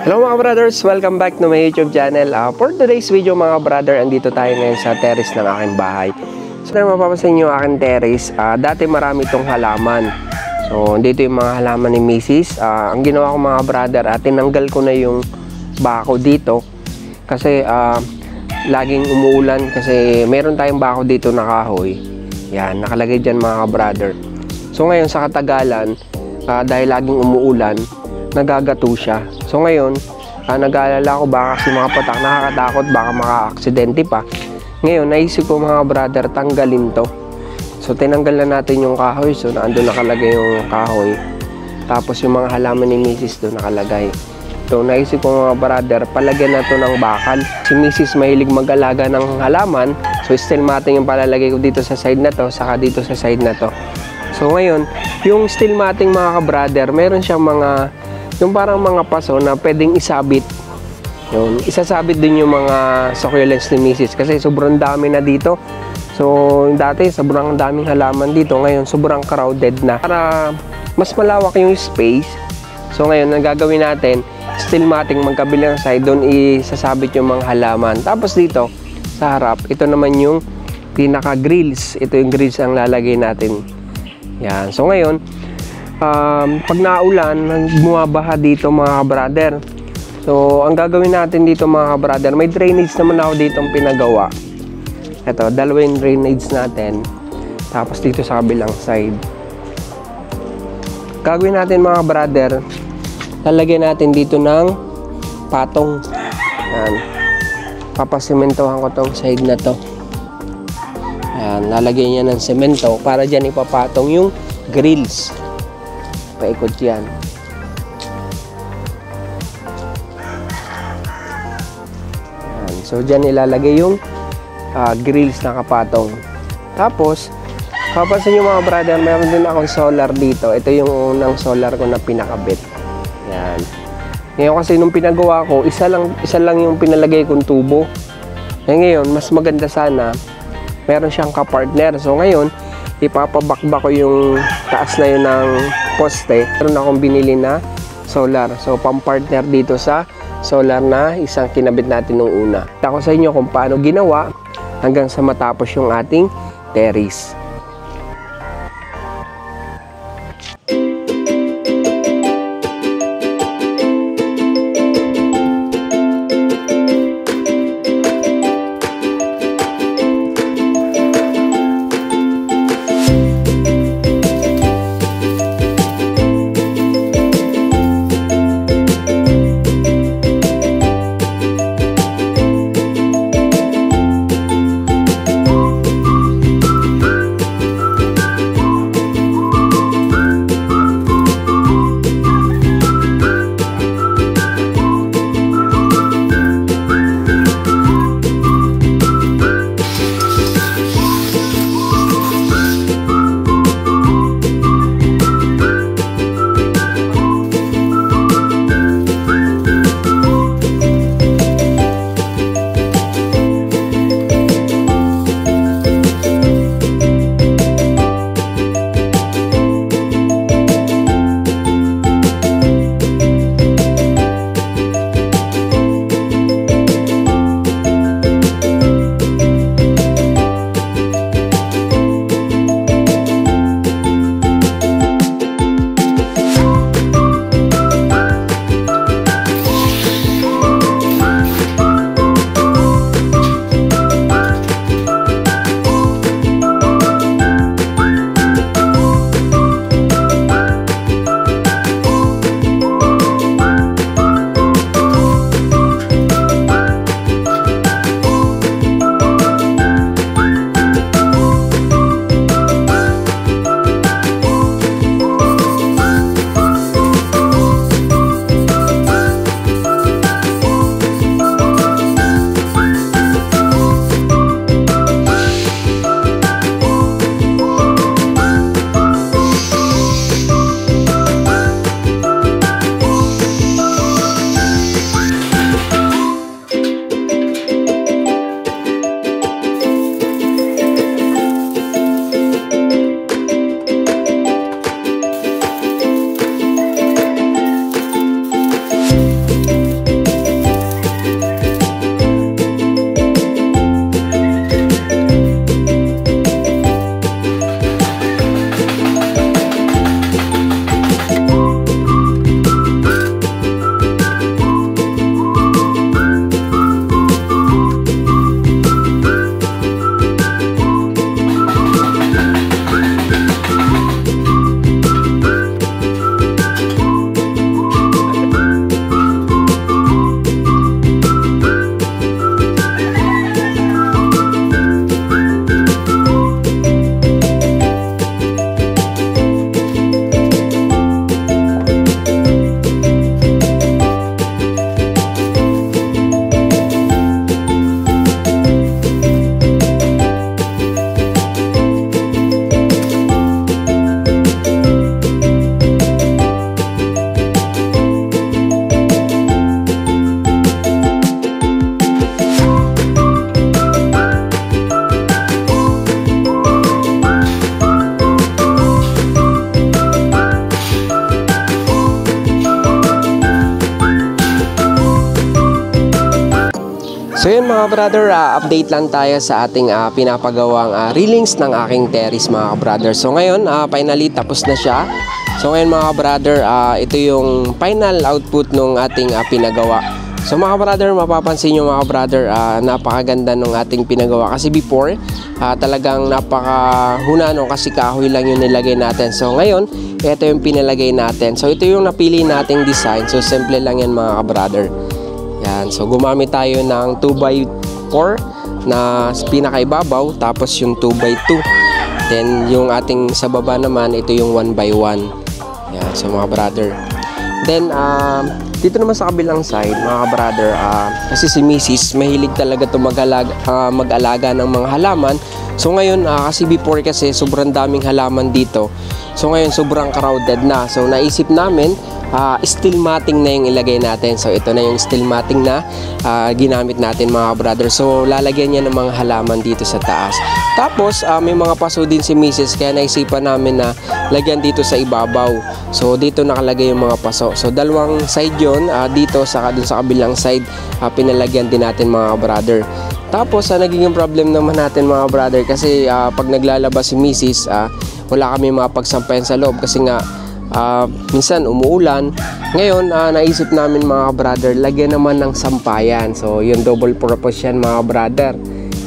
Hello mga brothers! Welcome back to my YouTube channel. For today's video mga brother, andito tayo ngayon sa terrace ng aking bahay. So na mapapansin nyo aking terrace, dati marami itong halaman. So dito yung mga halaman ni Mrs. Ang ginawa ko mga brother, tinanggal ko na yung bako dito. Kasi laging umuulan kasi meron tayong bako dito na kahoy. Yan, nakalagay dyan mga brother. So ngayon sa katagalan, dahil laging umuulan, nagagato siya. So ngayon, nag-aalala ko baka kasi mga patak nakakatakot, baka maka-aksidente pa. Ngayon, naisip ko mga brother, tanggalin to. So tinanggal na natin yung kahoy. So naandun nakalagay yung kahoy. Tapos yung mga halaman ni Mrs. doon nakalagay. So naisip ko mga brother, palagyan na to ng bakal. Si Mrs. mahilig mag-alaga ng halaman. So still matting yung palalagay ko dito sa side na to, saka dito sa side na to. So ngayon, yung steel matting mga brother, meron siyang mga yung parang mga paso na pwedeng isabit. Yun, isasabit din yung mga succulents ni Mrs. kasi sobrang dami na dito. So dati sobrang daming halaman dito, ngayon sobrang crowded na. Para mas malawak yung space, so ngayon ang gagawin natin, steel matting magkabilang side, doon isasabit yung mga halaman. Tapos dito sa harap, ito naman yung pinaka grills. Ito yung grills ang lalagay natin. Yan. So ngayon, pag naulan, bumabaha dito mga brother. So ang gagawin natin dito mga brother, may drainage naman ako dito pinagawa. Ito, dalawang drainage natin. Tapos dito sa kabilang side, gagawin natin mga brother, lalagyan natin dito ng patong. Yan. Papasimentohan ko tong side na to. Yan, lalagyan niya ng semento para dyan ipapatong yung grills. Paikot yan. Yan. So dyan ilalagay yung grills na kapatong. Tapos papansin nyo mga brother, meron din akong solar dito. Ito yung unang solar ko na pinakabit. Yan. Ngayon kasi nung pinagawa ko, isa lang yung pinalagay kong tubo. Ngayon mas maganda sana meron siyang kapartner. So ngayon ipapabakbak ko yung taas na yun ng poste. Meron akong binili na solar. So pampartner dito sa solar na isang kinabit natin nung una. Ako sa inyo kung paano ginawa hanggang sa matapos yung ating terrace. mga brother, update lang tayo sa ating pinapagawang railings ng aking terrace mga brother. So ngayon, finally tapos na siya. So ngayon mga brother, ito yung final output ng ating pinagawa. So mga brother, mapapansin nyo mga brother, napakaganda ng ating pinagawa. Kasi before, talagang napakahuna kasi kahoy lang yung nilagay natin. So ngayon, ito yung pinalagay natin. So ito yung napili nating design. So simple lang yan mga brother. Yan. So gumamit tayo ng 2x4 na pinakaibabaw. Tapos yung 2x2. Then yung ating sa baba naman, ito yung 1x1. Yan. So mga brother. Then, dito naman sa kabilang side, mga brother, kasi si Mrs. mahilig talaga ito mag-alaga ng mga halaman. So ngayon, kasi before kasi sobrang daming halaman dito. So ngayon, sobrang crowded na. So naisip namin, steel matting na yung ilagay natin. So ito na yung steel matting na ginamit natin mga brother. So lalagyan niya ng mga halaman dito sa taas. Tapos, may mga paso din si Mrs. Kaya naisipan namin na lagyan dito sa ibabaw. So dito nakalagay yung mga paso. So dalawang side yun, dito dun sa kabilang side, pinalagyan din natin mga brother. Tapos nagiging problem naman natin mga brother kasi pag naglalabas si Mrs. Wala kami mga pagsampayan sa loob kasi nga minsan umuulan. Ngayon naisip namin mga brother, lagyan naman ng sampayan. So yung double purpose yan mga brother.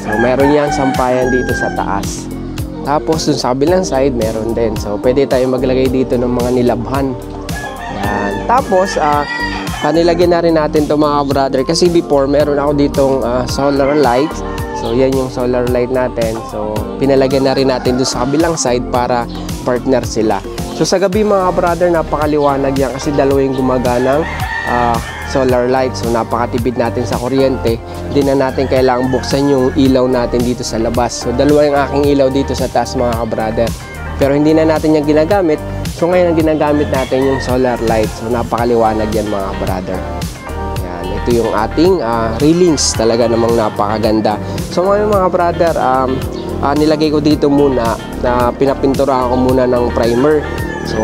So meron yan sampayan dito sa taas. Tapos dun sa kabilang side meron din. So pwede tayo maglagay dito ng mga nilabhan. Yan. Tapos nilagyan na rin natin to mga brother kasi before meron ako ditong solar light. So yan yung solar light natin. So pinalagyan na rin natin dun sa kabilang side para partner sila. So sa gabi mga brother, napakaliwanag yan kasi dalawa yung gumaganang solar light. So napakatipid natin sa kuryente. Hindi na natin kailangang buksan yung ilaw natin dito sa labas. So dalawa yung aking ilaw dito sa taas mga brother. Pero hindi na natin yung ginagamit. So ngayon ang ginagamit natin yung solar light. So napakaliwanag yan mga brother. Yan, ito yung ating railings. Talaga namang napakaganda. So ngayon mga brother, nilagay ko dito muna na pinapinturahan ko muna ng primer. So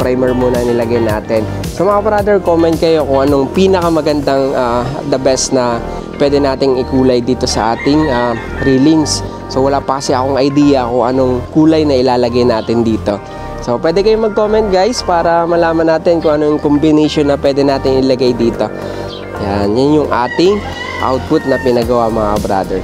primer muna nilagay natin. So mga brother, comment kayo kung anong pinakamagandang the best na pwede nating ikulay dito sa ating railings. So wala pa kasi akong idea kung anong kulay na ilalagay natin dito. So pwede kayong mag-comment guys para malaman natin kung anong combination na pwede natin ilagay dito. Yan yung ating output na pinagawa mga brother.